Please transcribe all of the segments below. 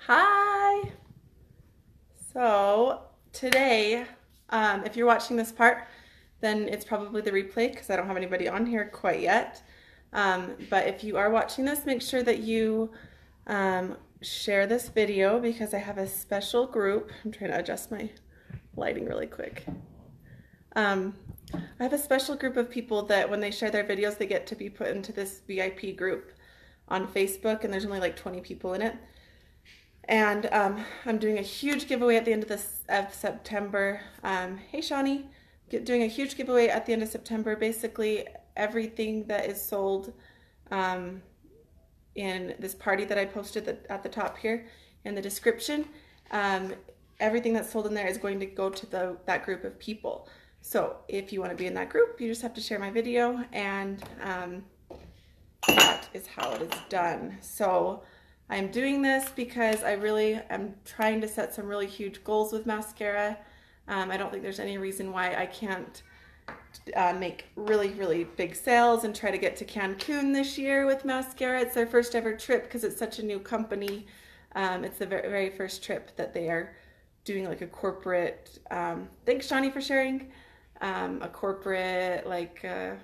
Hi! So today, if you're watching this part, then it's probably the replay because I don't have anybody on here quite yet. But if you are watching this, make sure that you share this video because I have a special group. I'm trying to adjust my lighting really quick. I have a special group of people that when they share their videos, they get to be put into this VIP group on Facebook, and there's only like 20 people in it. And I'm doing a huge giveaway at the end of September. Hey Shawnee, doing a huge giveaway at the end of September. Basically everything that is sold in this party that I posted at the top here in the description, everything that's sold in there is going to go to that group of people. So if you want to be in that group, you just have to share my video, and that is how it is done. So I'm doing this because I really am trying to set some really huge goals with mascara. I don't think there's any reason why I can't make really big sales and try to get to Cancun this year with mascara. It's their first ever trip because it's such a new company. It's the very first trip that they are doing, like a corporate, thanks Shawnee for sharing, a corporate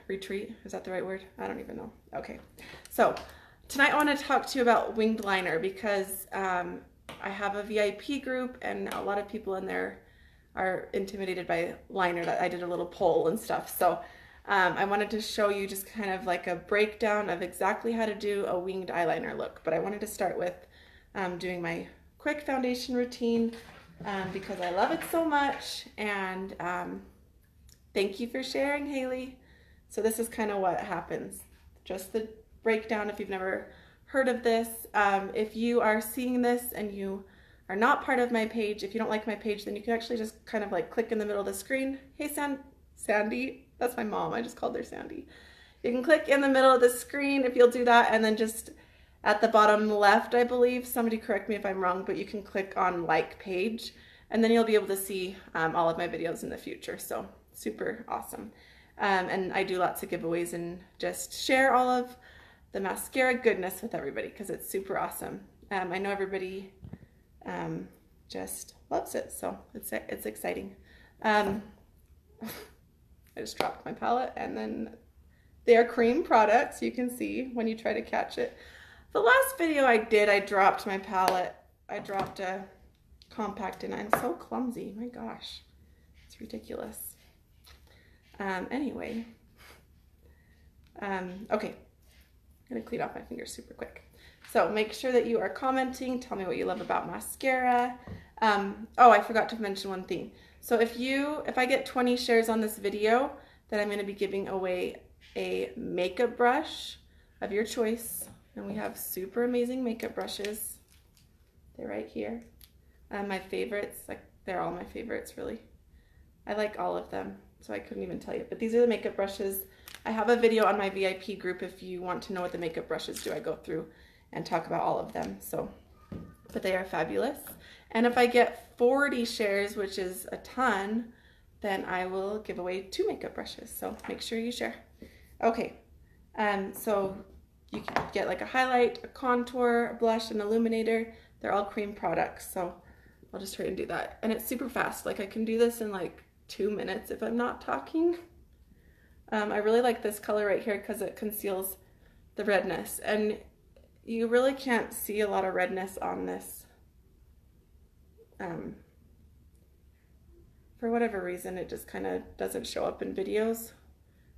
retreat. Is that the right word? I don't even know. Okay, so tonight I want to talk to you about winged liner because I have a VIP group and a lot of people in there are intimidated by liner. That I did a little poll and stuff. So I wanted to show you just kind of like a breakdown of exactly how to do a winged eyeliner look. But I wanted to start with doing my quick foundation routine because I love it so much. And thank you for sharing, Haley. So this is kind of what happens. Just the breakdown if you've never heard of this. If you are seeing this and you are not part of my page, if you don't like my page, then you can actually just kind of like click in the middle of the screen. Hey Sandy, that's my mom, I just called her Sandy. You can click in the middle of the screen if you'll do that, and then just at the bottom left, I believe, somebody correct me if I'm wrong, but you can click on like page, and then you'll be able to see all of my videos in the future. So super awesome. And I do lots of giveaways and just share all of the mascara goodness with everybody because it's super awesome. I know everybody just loves it, so it's exciting. I just dropped my palette, and then they are cream products. You can see when you try to catch it. The last video I did, I dropped my palette. I dropped a compact, and I'm so clumsy. My gosh, it's ridiculous. Anyway, okay. I'm gonna clean off my fingers super quick. So make sure that you are commenting. Tell me what you love about mascara. Oh, I forgot to mention one thing. So if I get 20 shares on this video, then I'm gonna be giving away a makeup brush of your choice. And we have super amazing makeup brushes. They're right here. My favorites, they're all my favorites really. I like all of them, so I couldn't even tell you. But these are the makeup brushes. I have a video on my VIP group if you want to know what the makeup brushes do. I go through and talk about all of them. So, but they are fabulous. And if I get 40 shares, which is a ton, then I will give away 2 makeup brushes. So make sure you share. Okay, so you can get like a highlight, a contour, a blush, an illuminator. They're all cream products. So I'll just try and do that. And it's super fast. Like I can do this in like 2 minutes if I'm not talking. I really like this color right here because it conceals the redness, and you really can't see a lot of redness on this. For whatever reason, it just kind of doesn't show up in videos,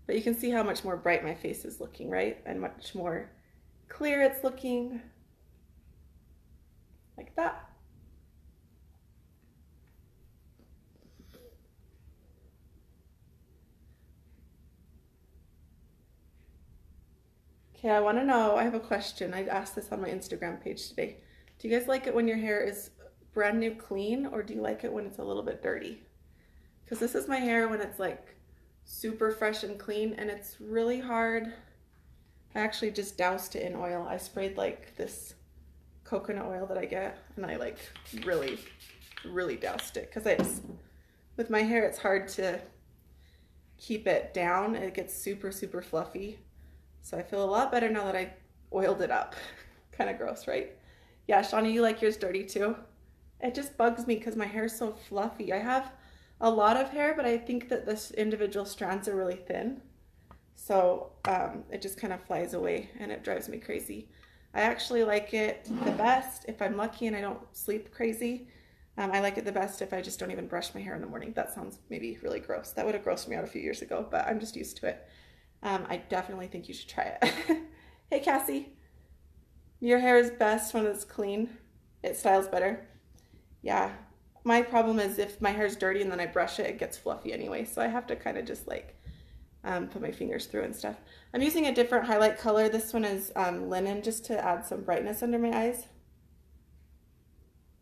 but you can see how much more bright my face is looking, right? And much more clear it's looking, like that. Okay, I want to know, I have a question. I asked this on my Instagram page today. Do you guys like it when your hair is brand new clean, or do you like it when it's a little bit dirty? Because this is my hair when it's like super fresh and clean, and it's really hard. I actually just doused it in oil. I sprayed like this coconut oil that I get, and I like really doused it because with my hair it's hard to keep it down. It gets super fluffy. So I feel a lot better now that I oiled it up. Kind of gross, right? Yeah, Shawnee, you like yours dirty too? It just bugs me because my hair is so fluffy. I have a lot of hair, but I think that this individual strands are really thin. So it just kind of flies away and it drives me crazy. I actually like it the best if I'm lucky and I don't sleep crazy. I like it the best if I just don't even brush my hair in the morning. That sounds maybe really gross. That would have grossed me out a few years ago, but I'm just used to it. I definitely think you should try it. Hey, Cassie. Your hair is best when it's clean. It styles better. Yeah. My problem is if my hair's dirty and then I brush it, it gets fluffy anyway. So I have to kind of just like put my fingers through and stuff. I'm using a different highlight color. This one is linen, just to add some brightness under my eyes.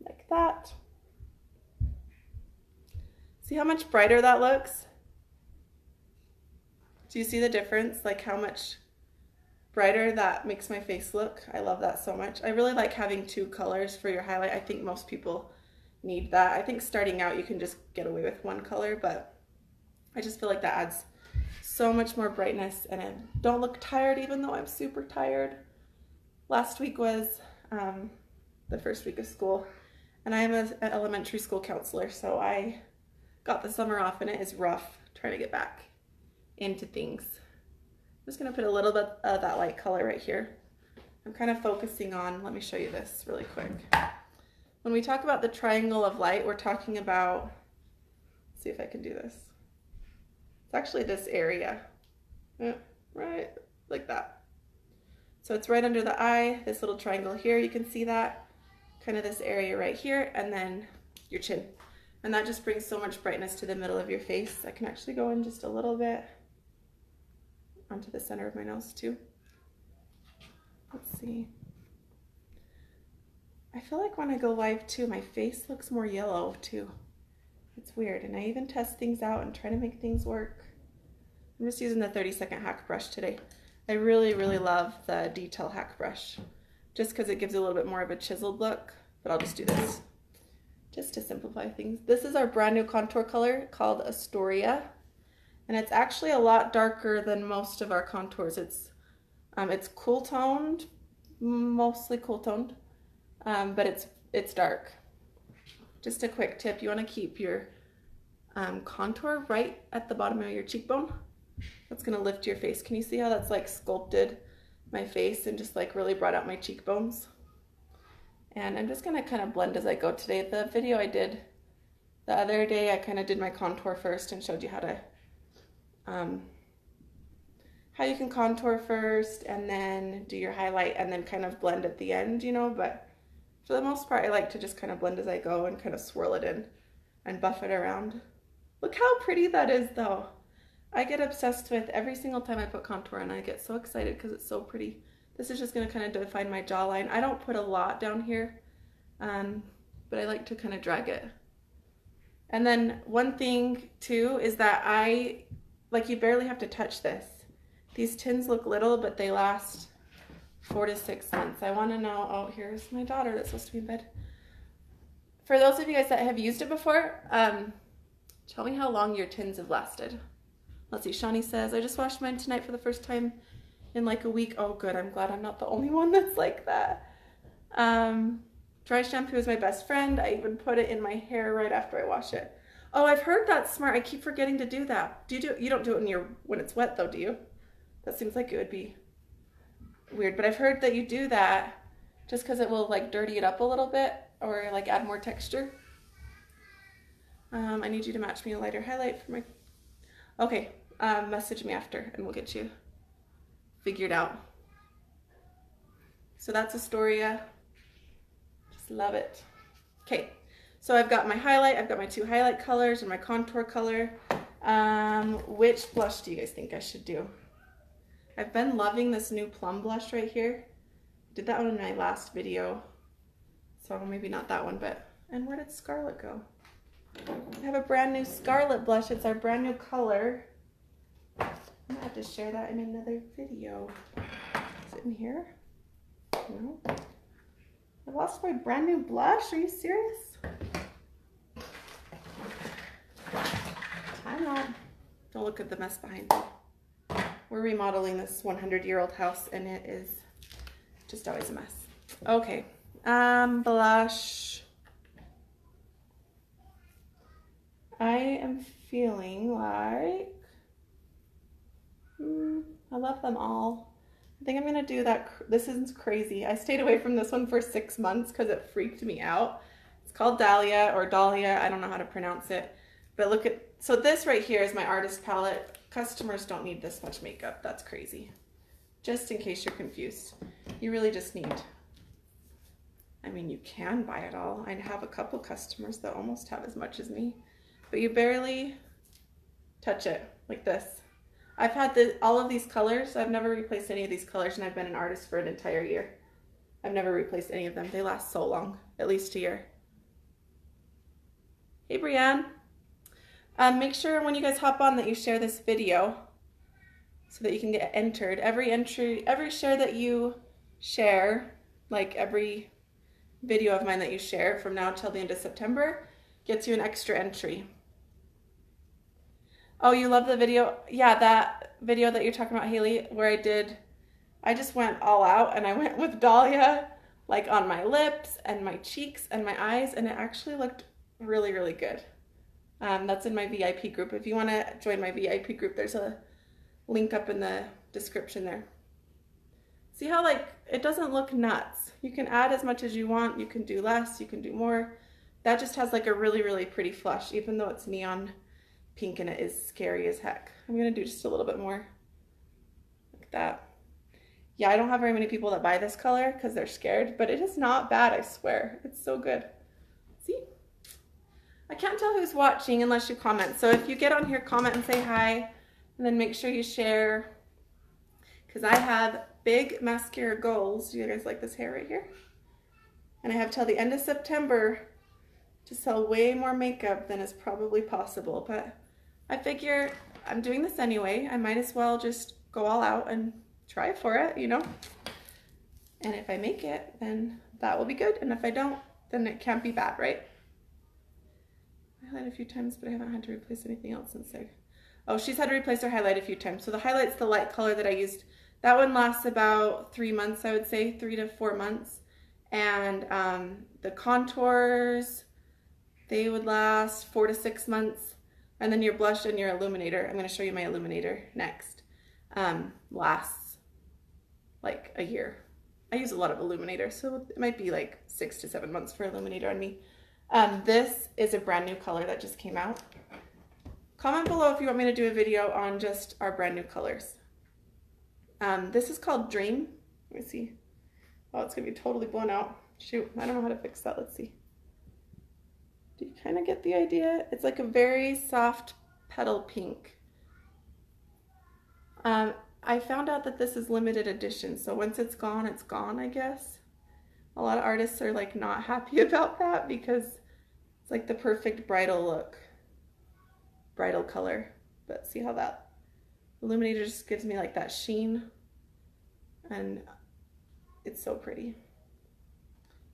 Like that. See how much brighter that looks? Do you see the difference? Like how much brighter that makes my face look? I love that so much. I really like having two colors for your highlight. I think most people need that. I think starting out you can just get away with one color, but I just feel like that adds so much more brightness and I don't look tired even though I'm super tired. Last week was the first week of school and I am an elementary school counselor, so I got the summer off and it is rough trying to get back into things. I'm just gonna put a little bit of that light color right here. I'm kind of focusing on, let me show you this really quick. When we talk about the triangle of light, we're talking about, let's see if I can do this. It's actually this area, right like that. So it's right under the eye, this little triangle here, you can see that, kind of this area right here, and then your chin. And that just brings so much brightness to the middle of your face. I can actually go in just a little bit onto the center of my nose too. Let's see. I feel like when I go live too, my face looks more yellow too. It's weird, and I even test things out and try to make things work. I'm just using the 30-second hack brush today. I really, really love the detail hack brush, just because it gives a little bit more of a chiseled look, but I'll just do this just to simplify things. This is our brand new contour color called Astoria, and it's actually a lot darker than most of our contours. It's cool toned, mostly cool toned, but it's dark. Just a quick tip, you want to keep your contour right at the bottom of your cheekbone. That's going to lift your face. Can you see how that's like sculpted my face and just like really brought out my cheekbones? And I'm just going to kind of blend as I go today. The video I did the other day, I kind of did my contour first and showed you how to how you can contour first and then do your highlight and then kind of blend at the end, you know, but for the most part I like to just kind of blend as I go and kind of swirl it in and buff it around. Look how pretty that is though. I get obsessed with every single time I put contour on. I get so excited because it's so pretty. This is just going to kind of define my jawline. I don't put a lot down here, but I like to kind of drag it. And then one thing too is that you barely have to touch this. These tins look little, but they last 4 to 6 months. I want to know, oh, here's my daughter that's supposed to be in bed. For those of you guys that have used it before, tell me how long your tins have lasted. Let's see, Shawnee says, I just washed mine tonight for the first time in like a week. Oh good, I'm glad I'm not the only one that's like that. Dry shampoo is my best friend. I even put it in my hair right after I wash it. Oh, I've heard that's smart. I keep forgetting to do that. You don't do it when it's wet though, do you? That seems like it would be weird, but I've heard that you do that just because it will like dirty it up a little bit or like add more texture. I need you to match me a lighter highlight for my, okay, message me after and we'll get you figured out. So that's Astoria. Just love it. Okay, so I've got my highlight, I've got my 2 highlight colors and my contour color. Which blush do you guys think I should do? I've been loving this new plum blush right here. Did that one in my last video, so maybe not that one, but, and where did Scarlet go? I have a brand new Scarlet blush. It's our brand new color. I'm gonna have to share that in another video. Is it in here? No. I lost my brand new blush. Are you serious? Time out. Don't look at the mess behind me. We're remodeling this 100-year-old house and it is just always a mess. Okay, Blush. I am feeling like, I love them all. I think I'm gonna do that. This is crazy. I stayed away from this one for 6 months because it freaked me out. It's called Dahlia or Dahlia. I don't know how to pronounce it. But look at, so this right here is my artist palette. Customers don't need this much makeup. That's crazy. Just in case you're confused. You really just need, I mean, you can buy it all. I have a couple customers that almost have as much as me. But you barely touch it like this. I've had all of these colors. I've never replaced any of these colors, and I've been an artist for an entire year. I've never replaced any of them. They last so long, at least a year. Hey, Brianne. Make sure when you guys hop on that you share this video so that you can get entered. Every share that you share, like every video of mine that you share from now till the end of September, gets you an extra entry. Oh, you love the video? Yeah, that video that you're talking about, Haley, where I just went all out and I went with Dahlia, like on my lips and my cheeks and my eyes, and it actually looked really, really good. That's in my VIP group. If you want to join my VIP group, there's a link up in the description there. See how, like, it doesn't look nuts. You can add as much as you want. You can do less. You can do more. That just has like a really, really pretty flush, even though it's neon pink and it is scary as heck. I'm going to do just a little bit more like that. Yeah, I don't have very many people that buy this color because they're scared, but it is not bad, I swear. It's so good. See? I can't tell who's watching unless you comment. So if you get on here, comment and say hi, and then make sure you share, because I have big mascara goals. Do you guys like this hair right here? And I have till the end of September to sell way more makeup than is probably possible, but I figure I'm doing this anyway. I might as well just go all out and try for it, you know? And if I make it, then that will be good. And if I don't, then it can't be bad, right? I highlighted a few times, but I haven't had to replace anything else since oh, she's had to replace her highlight a few times. So the highlight's the light color that I used. That one lasts about 3 months, I would say, 3 to 4 months. And the contours, they would last 4 to 6 months. And then your blush and your illuminator, I'm going to show you my illuminator next, lasts like a year. I use a lot of illuminator, so it might be like 6 to 7 months for illuminator on me. This is a brand new color that just came out. Comment below if you want me to do a video on just our brand new colors. This is called Dream. Let me see. Oh, it's going to be totally blown out. Shoot, I don't know how to fix that. Let's see. Do you kind of get the idea? It's like a very soft petal pink. I found out that this is limited edition, so once it's gone, I guess. A lot of artists are like not happy about that because it's like the perfect bridal look, bridal color. But see how that illuminator just gives me like that sheen, and it's so pretty.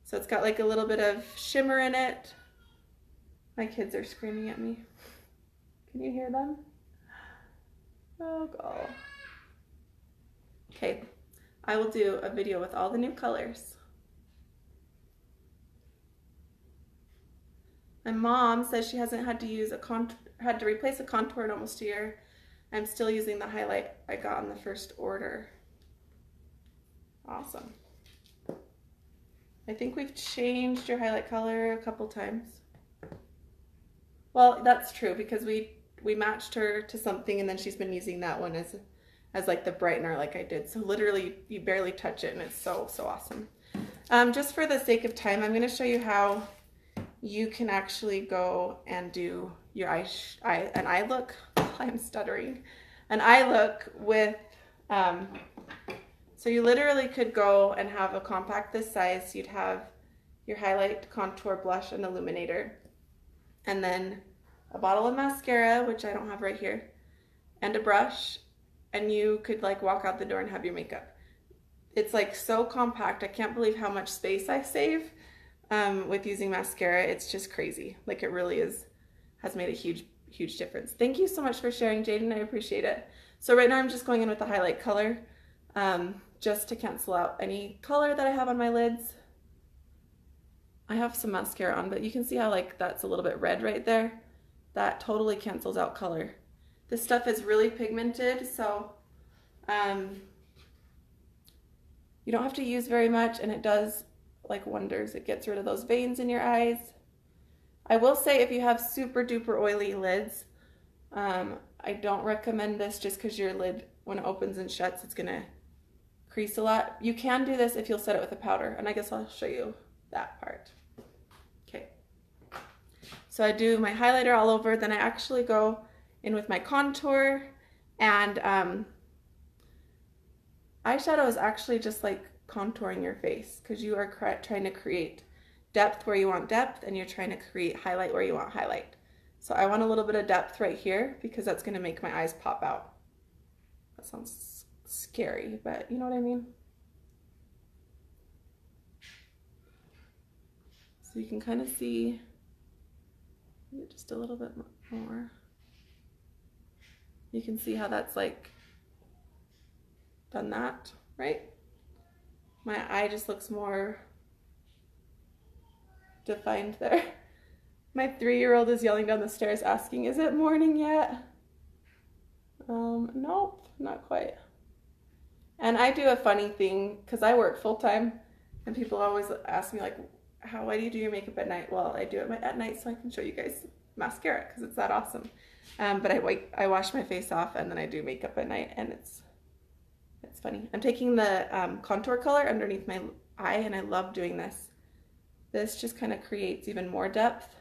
So it's got like a little bit of shimmer in it. My kids are screaming at me. Can you hear them? Oh, God. Okay, I will do a video with all the new colors. My mom says she hasn't had to use had to replace a contour in almost a year. I'm still using the highlight I got on the first order. Awesome. I think we've changed your highlight color a couple times. Well, that's true because we matched her to something and then she's been using that one as like the brightener like I did. So literally you barely touch it and it's so awesome. Just for the sake of time, I'm going to show you how you can actually go and do your an eye look. I'm stuttering. An eye look with, so you literally could go and have a compact this size. You'd have your highlight, contour, blush, and illuminator. And then a bottle of mascara, which I don't have right here, and a brush, and you could like walk out the door and have your makeup. It's like so compact. I can't believe how much space I save with using mascara. It's just crazy. Like it really has made a huge difference. Thank you so much for sharing, Jaden. I appreciate it. So right now I'm just going in with the highlight color just to cancel out any color that I have on my lids. I have some mascara on, but you can see how like that's a little bit red right there. That totally cancels out color. This stuff is really pigmented, so you don't have to use very much, and it does like wonders. It gets rid of those veins in your eyes. I will say if you have super duper oily lids, I don't recommend this just because your lid, when it opens and shuts, it's gonna crease a lot. You can do this if you'll set it with a powder, and I guess I'll show you that part. Okay, so I do my highlighter all over, then I actually go in with my contour, and eyeshadow is actually just like contouring your face because you are trying to create depth where you want depth, and you're trying to create highlight where you want highlight. So I want a little bit of depth right here because that's going to make my eyes pop out. That sounds scary, but you know what I mean? So you can kind of see just a little bit more. You can see how that's like done that, right? My eye just looks more defined there. My 3-year-old is yelling down the stairs asking, is it morning yet? Nope, not quite. And I do a funny thing because I work full-time, and people always ask me like, why do you do your makeup at night? Well, I do it at night so I can show you guys mascara because it's that awesome. But I wash my face off and then I do makeup at night, and it's funny. I'm taking the contour color underneath my eye, and I love doing this. This just kind of creates even more depth.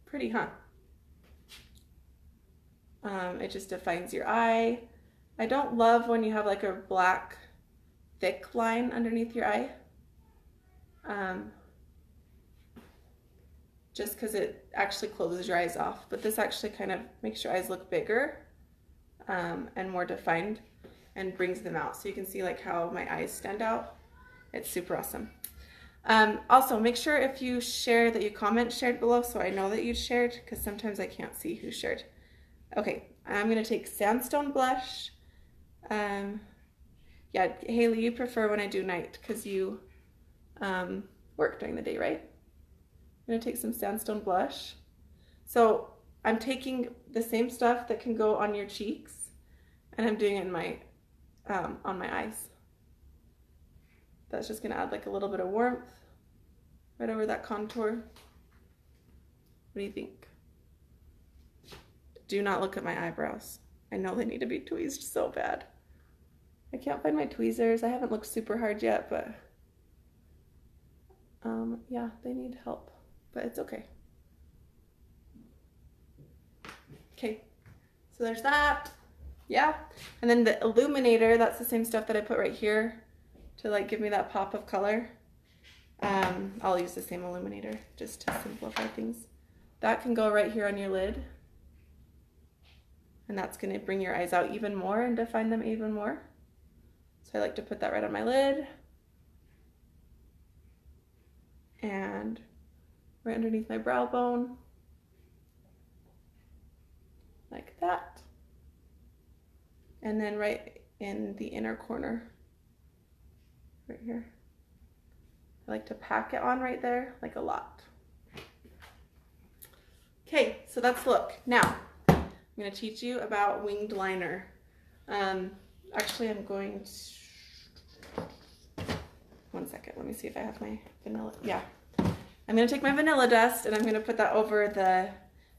Pretty, huh? It just defines your eye. I don't love when you have like a black thick line underneath your eye. Just because it actually closes your eyes off. But this actually kind of makes your eyes look bigger and more defined and brings them out. So you can see like how my eyes stand out. It's super awesome. Also, make sure if you share that you shared below so I know that you shared, because sometimes I can't see who shared. Okay, I'm going to take Sandstone Blush. Yeah, Haley, you prefer when I do night because you work during the day, right? I'm going to take some Sandstone Blush. So I'm taking the same stuff that can go on your cheeks, and I'm doing it in my on my eyes. That's just going to add like a little bit of warmth right over that contour. What do you think? Do not look at my eyebrows. I know they need to be tweezed so bad. I can't find my tweezers. I haven't looked super hard yet, but yeah, they need help, but it's okay. Okay, so there's that. Yeah, and then the illuminator, that's the same stuff that I put right here to like give me that pop of color. I'll use the same illuminator just to simplify things. That can go right here on your lid, and that's going to bring your eyes out even more and define them even more. So I like to put that right on my lid and right underneath my brow bone, like that. And then right in the inner corner, right here. I like to pack it on right there, like a lot. Okay, so that's the look. Now, I'm going to teach you about winged liner. Actually, I'm going to, one second, let me see if I have my vanilla. Yeah, I'm going to take my vanilla dust and I'm going to put that over the,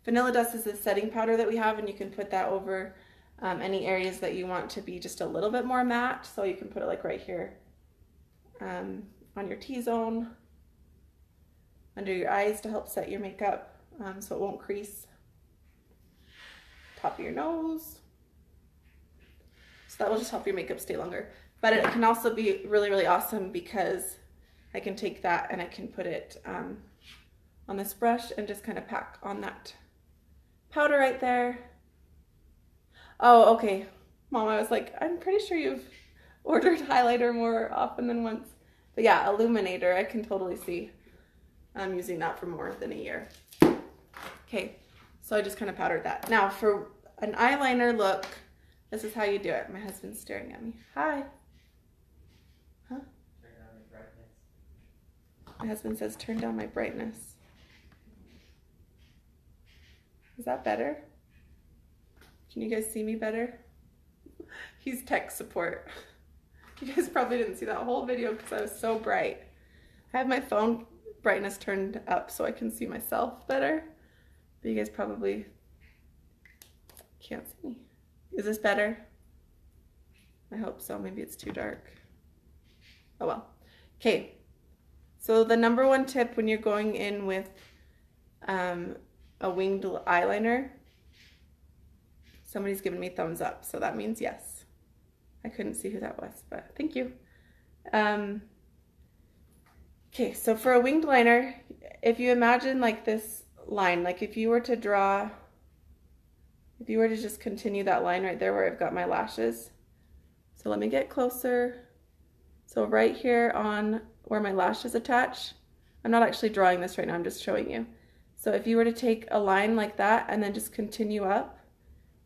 vanilla dust is the setting powder that we have, and you can put that over any areas that you want to be just a little bit more matte. So you can put it like right here on your T-zone, under your eyes to help set your makeup so it won't crease. Top of your nose. So that will just help your makeup stay longer. But it can also be really, really awesome because I can take that and I can put it on this brush and just kind of pack on that powder right there. Oh, okay. Mom, I was like, I'm pretty sure you've ordered highlighter more often than once. But yeah, illuminator, I can totally see I'm using that for more than a year. Okay, so I just kind of powdered that. Now for an eyeliner look, this is how you do it. My husband's staring at me. Hi. Huh? My husband says turn down my brightness. Is that better? Can you guys see me better? He's tech support. You guys probably didn't see that whole video because I was so bright. I have my phone brightness turned up so I can see myself better. But you guys probably can't see me. Is this better? I hope so. Maybe it's too dark. Oh well. Okay. So the number one tip when you're going in with a winged eyeliner, somebody's giving me thumbs up, so that means yes. I couldn't see who that was, but thank you. Okay, so for a winged liner, if you imagine like this line, like if you were to just continue that line right there where I've got my lashes. So let me get closer. So right here on where my lashes attach, I'm not actually drawing this right now, I'm just showing you. So if you were to take a line like that and then just continue up,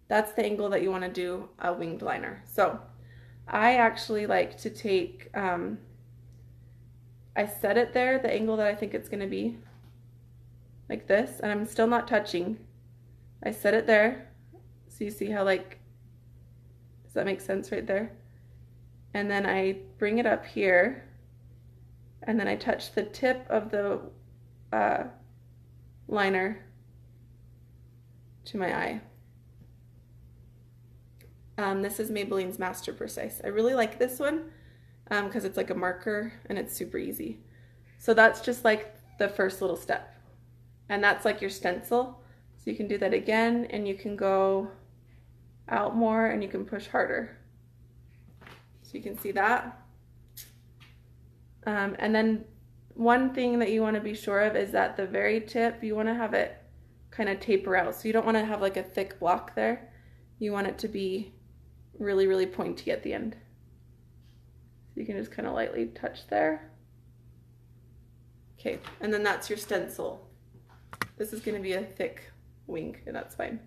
that's the angle that you want to do a winged liner. So I actually like to take, I set it there, the angle that I think it's going to be, like this, and I'm still not touching. I set it there, so you see how, like, does that make sense right there? And then I bring it up here, and then I touch the tip of the liner to my eye. This is Maybelline's Master Precise. I really like this one because it's like a marker and it's super easy. So that's just like the first little step. And that's like your stencil. So you can do that again, and you can go out more and you can push harder. So you can see that. And then one thing that you want to be sure of is that the very tip, you want to have it kind of taper out. So you don't want to have like a thick block there. You want it to be really, really pointy at the end. So you can just kind of lightly touch there. Okay, and then that's your stencil. This is going to be a thick wing, and that's fine.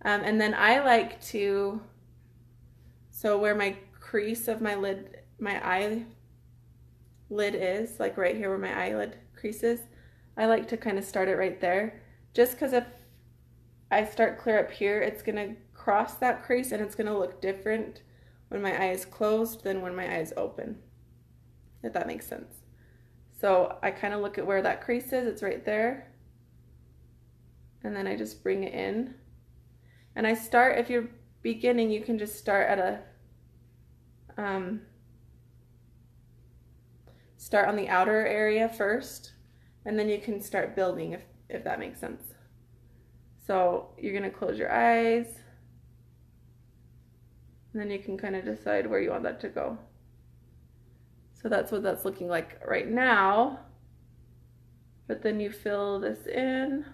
And then I like to, so where my crease of my lid, my eyelid is, like right here where my eyelid crease is, I like to kind of start it right there. Just because if I start clear up here, it's going to cross that crease and it's going to look different when my eye is closed than when my eye is open, if that makes sense. So I kind of look at where that crease is, it's right there. And then I just bring it in. And I start, if you're beginning, you can just start at a, start on the outer area first, and then you can start building if that makes sense. So you're gonna close your eyes, and then you can kind of decide where you want that to go. So that's what that's looking like right now. But then you fill this in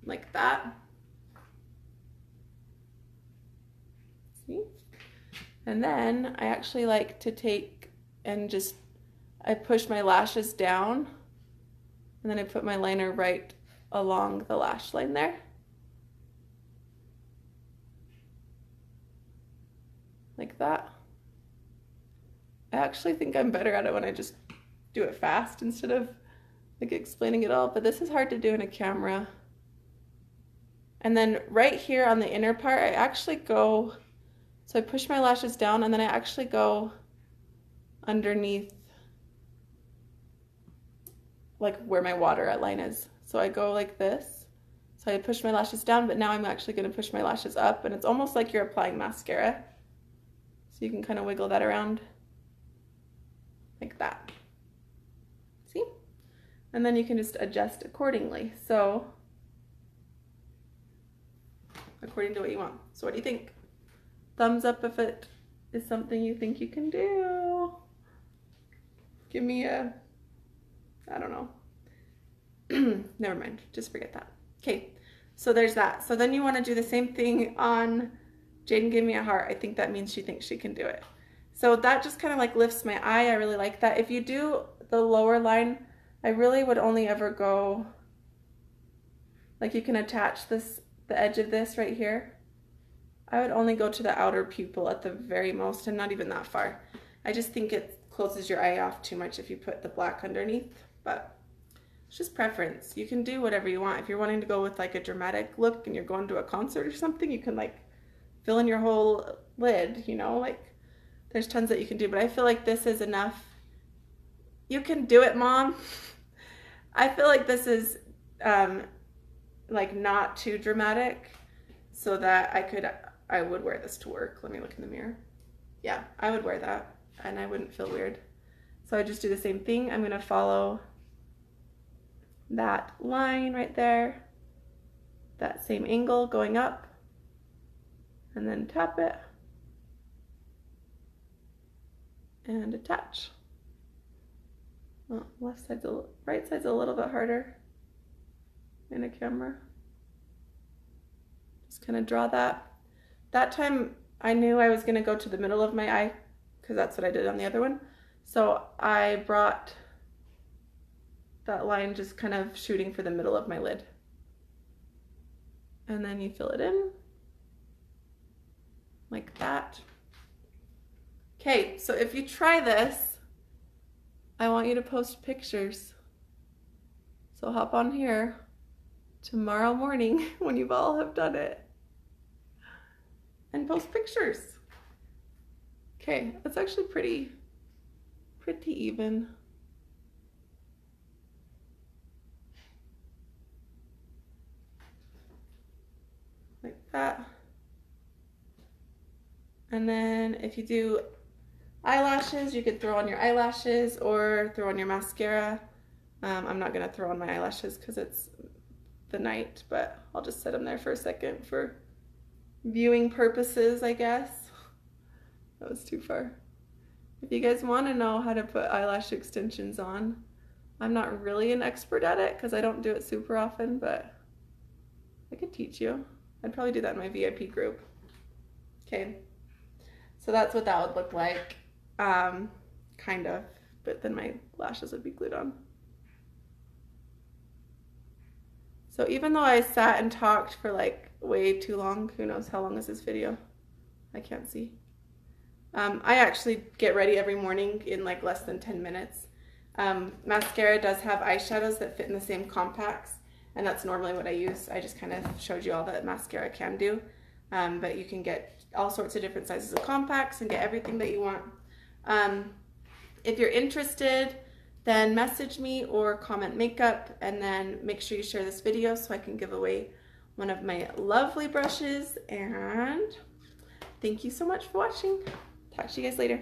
like that. See? And then I actually like to take and just, I push my lashes down, and then I put my liner right along the lash line there. Like that. I actually think I'm better at it when I just do it fast instead of like explaining it all, but this is hard to do in a camera. And then right here on the inner part, I actually go, so I push my lashes down, and then I actually go underneath like where my water line is. So I go like this. So I push my lashes down, but now I'm actually going to push my lashes up, and it's almost like you're applying mascara. So you can kind of wiggle that around like that. See? And then you can just adjust accordingly. So according to what you want. So what do you think? Thumbs up if it is something you think you can do. Give me a, I don't know. Never mind, just forget that. Okay, so there's that. So then you want to do the same thing on Jaden gave me a heart. I think that means she thinks she can do it. So that just kind of like lifts my eye. I really like that. If you do the lower line, I really would only ever go, like you can attach this, the edge of this right here. I would only go to the outer pupil at the very most, and not even that far. I just think it closes your eye off too much if you put the black underneath, but it's just preference. You can do whatever you want. If you're wanting to go with like a dramatic look and you're going to a concert or something, you can like fill in your whole lid, you know, like there's tons that you can do, but I feel like this is enough. You can do it, Mom. I feel like this is like not too dramatic so that I would wear this to work. Let me look in the mirror. Yeah, I would wear that and I wouldn't feel weird. So I just do the same thing. I'm gonna follow that line right there, that same angle going up, and then tap it and attach. Well, right side's a little bit harder in a camera. Just kind of draw that. That time I knew I was going to go to the middle of my eye because that's what I did on the other one. So I brought that line just kind of shooting for the middle of my lid. And then you fill it in like that. Okay, so if you try this, I want you to post pictures. So hop on here tomorrow morning when you all have done it and post pictures. Okay, that's actually pretty even. Like that. And then if you do eyelashes, you could throw on your eyelashes or throw on your mascara. I'm not gonna throw on my eyelashes because it's the night, but I'll just set them there for a second for viewing purposes, I guess. That was too far. If you guys want to know how to put eyelash extensions on, I'm not really an expert at it because I don't do it super often, but I could teach you. I'd probably do that in my VIP group. Okay, so that's what that would look like, kind of, but then my lashes would be glued on. So even though I sat and talked for like way too long, who knows how long is this video? I can't see. I actually get ready every morning in like less than 10 minutes. Maskcara does have eyeshadows that fit in the same compacts, and that's normally what I use. I just kind of showed you all that mascara can do, but you can get all sorts of different sizes of compacts and get everything that you want. If you're interested, then message me or comment makeup, and then make sure you share this video so I can give away one of my lovely brushes. And thank you so much for watching. Talk to you guys later.